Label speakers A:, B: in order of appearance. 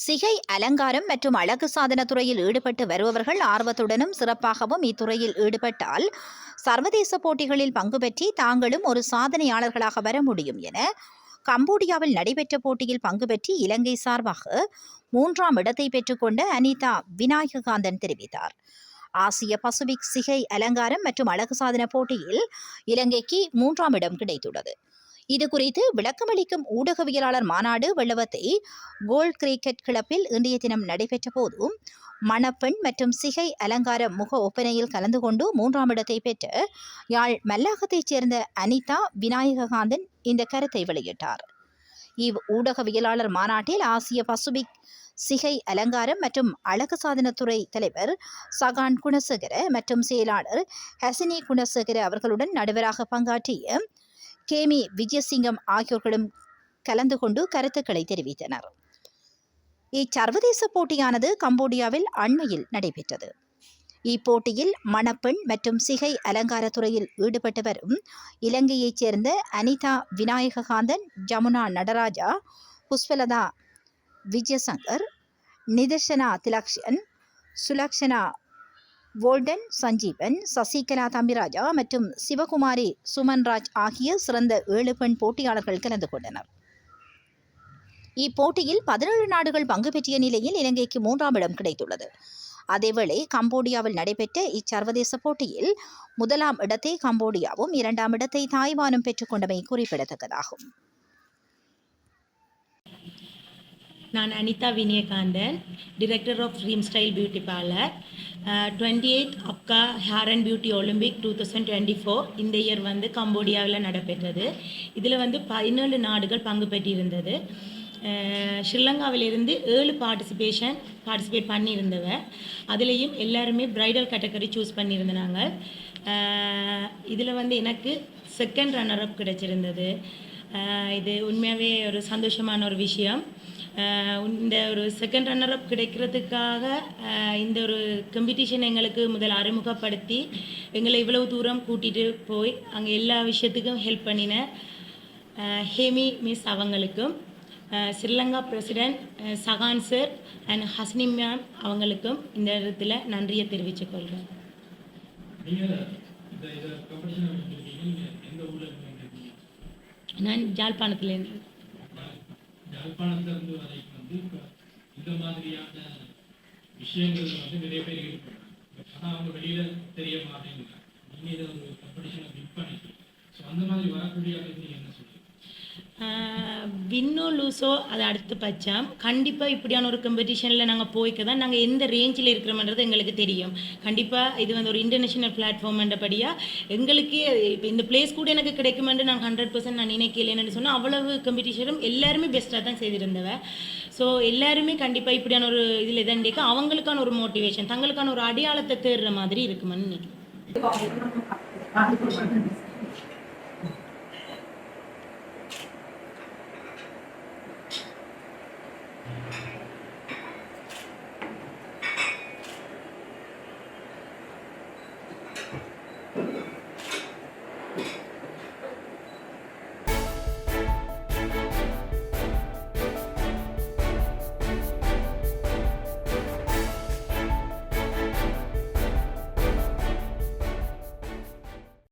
A: சிகை அலங்காரம் மற்றும் அழகு சாதன துறையில் ஈடுபட்டு வருபவர்கள் ஆர்வத்துடனும் சிறப்பாகவும் இத்துறையில் ஈடுபட்டால் சர்வதேச போட்டிகளில் பங்கு பெற்றி தாங்களும் ஒரு சாதனையாளர்களாக வர முடியும் என கம்போடியாவில் நடைபெற்ற போட்டியில் பங்கு பெற்றி இலங்கை சார்பாக 3ஆம் இடத்தை பெற்றுக்கொண்ட அனிதா விநாயககாந்தன் தெரிவித்தார். ஆசிய பசிபிக் சிகை அலங்காரம் மற்றும் அழகு சாதன போட்டியில் இலங்கைக்கு 3ஆம் இடம் கிடைத்துள்ளது. இதுகுறித்து விளக்கமளிக்கும் ஊடகவியலாளர் மாநாடு வெள்ளவத்தை கோல்ட் கிரிக்கெட் கிளப்பில் இன்றைய தினம் நடைபெற்ற போது மணப்பெண் மற்றும் சிகை அலங்கார முக ஒப்பனையில் கலந்து கொண்டு 3ஆம் இடத்தை பெற்ற யாழ் மல்லாகத்தைச் சேர்ந்த அனிதா விநாயககாந்தன் இந்த கருத்தை வெளியிட்டார். ஊடகவியலாளர் மாநாட்டில் ஆசிய பசிபிக் சிகை அலங்காரம் மற்றும் அழகு சாதனத்துறை தலைவர் சகான் குணசேகர மற்றும் செயலாளர் ஹசினி குணசேகர அவர்களுடன் நடுவராக பங்காற்றிய கேமி விஜயசிங்கம் ஆகியோர்களும் கலந்து கொண்டு கருத்துக்களை தெரிவித்தனர். இச்சர்வதேச போட்டியானது கம்போடியாவில் அண்மையில் நடைபெற்றது. இப்போட்டியில் மணப்பெண் மற்றும் சிகை அலங்காரத்துறையில் ஈடுபட்டு வரும் இலங்கையைச் சேர்ந்த அனிதா விநாயககாந்தன், ஜமுனா நடராஜா, புஷ்பலதா விஜயசங்கர், நிதர்ஷனா திலக்ஷன், சுலக்ஷனா வோல்டன் சஞ்சீவன், சசிகலா தம்பிராஜா மற்றும் சிவகுமாரி சுமன்ராஜ் ஆகிய சிறந்த 7 பெண் போட்டியாளர்கள் கலந்து கொண்டனர். இப்போட்டியில் 17 நாடுகள் பங்கு பெற்றிய நிலையில் இலங்கைக்கு 3ஆம் இடம் கிடைத்துள்ளது. அதேவேளை கம்போடியாவில் நடைபெற்ற இச்சர்வதேச போட்டியில் 1ஆம் இடத்தை கம்போடியாவும் 2ஆம் இடத்தை தாய்வானும் பெற்றுக்கொண்டமை குறிப்பிடத்தக்கதாகும்.
B: நான் Anitha Vinayakanthan, director of dream style beauty parlour. 28 அப்கா ஹேர் அண்ட் பியூட்டி ஒலிம்பிக் 2024 இந்த இயர் கம்போடியாவில் நடைபெற்றது. இதில் 17 நாடுகள் பங்கு பெற்றிருந்தது. ஸ்ரீலங்காவிலிருந்து 7 பார்ட்டிசிபேட் பண்ணியிருந்தவ. அதுலேயும் எல்லாருமே பிரைடல் கேட்டகரி சூஸ் பண்ணியிருந்தாங்க. இதில் எனக்கு செகண்ட் ரன்னர்-அப் கிடைச்சிருந்தது. இது உண்மையாகவே ஒரு சந்தோஷமான ஒரு விஷயம். இந்த ஒரு செகண்ட் ரன்னர்-அப் கிடைக்கிறதுக்காக இந்த ஒரு காம்படிஷன் எங்களுக்கு முதல் அறிமுகப்படுத்தி எங்களை இவ்வளவு தூரம் கூட்டிகிட்டு போய் அங்கே எல்லா விஷயத்துக்கும் ஹெல்ப் பண்ணின ஹேமி மிஸ் அவங்களுக்கும், Sri Lanka president Sahan sir and Hasni ma'am அவங்களுக்கும் இந்த இடத்துல நன்றியை தெரிவித்துக் கொள்கிறேன். நான் ஜாழ்ப்பாணத்திலேருந்து.
C: யாழ்ப்பாணத்திலிருந்து வரைக்கும் இந்த மாதிரியான விஷயங்கள் நிறைய பேர் ஈடுபடுறாங்க. ஆனால் அவங்க வெளியில தெரிய மாட்டேங்கிறாங்க. நீங்கள் இதை ஒரு காம்படிஷனை வின் பண்ணிட்டு ஸோ அந்த மாதிரி வரக்கூடிய நீங்கள் என்ன சொல்லுங்கள்?
B: வின்னோ லூஸோ அது அடுத்த பட்சம். கண்டிப்பாக இப்படியான ஒரு காம்படிஷனில் நாங்கள் போய்க்க தான் நாங்கள் எந்த ரேஞ்சில் இருக்கிறோம்ன்றது எங்களுக்கு தெரியும். கண்டிப்பாக இது ஒரு இன்டர்நேஷ்னல் பிளாட்ஃபார்ம்ன்றபடியாக எங்களுக்கு இப்போ இந்த பிளேஸ் கூட எனக்கு கிடைக்குமென்று நான் 100% நான் நினைக்கலன்னு சொன்னால் அவ்வளவு காம்படிஷனும் எல்லாருமே பெஸ்ட்டாக தான் செய்திருந்தவ. ஸோ எல்லாருமே கண்டிப்பாக இப்படியான ஒரு இதில் எதாண்டிக்க அவங்களுக்கான ஒரு மோட்டிவேஷன், தங்களுக்கான ஒரு அடையாளத்தை தேடுற மாதிரி இருக்குமென்னு நினைக்கிறேன்.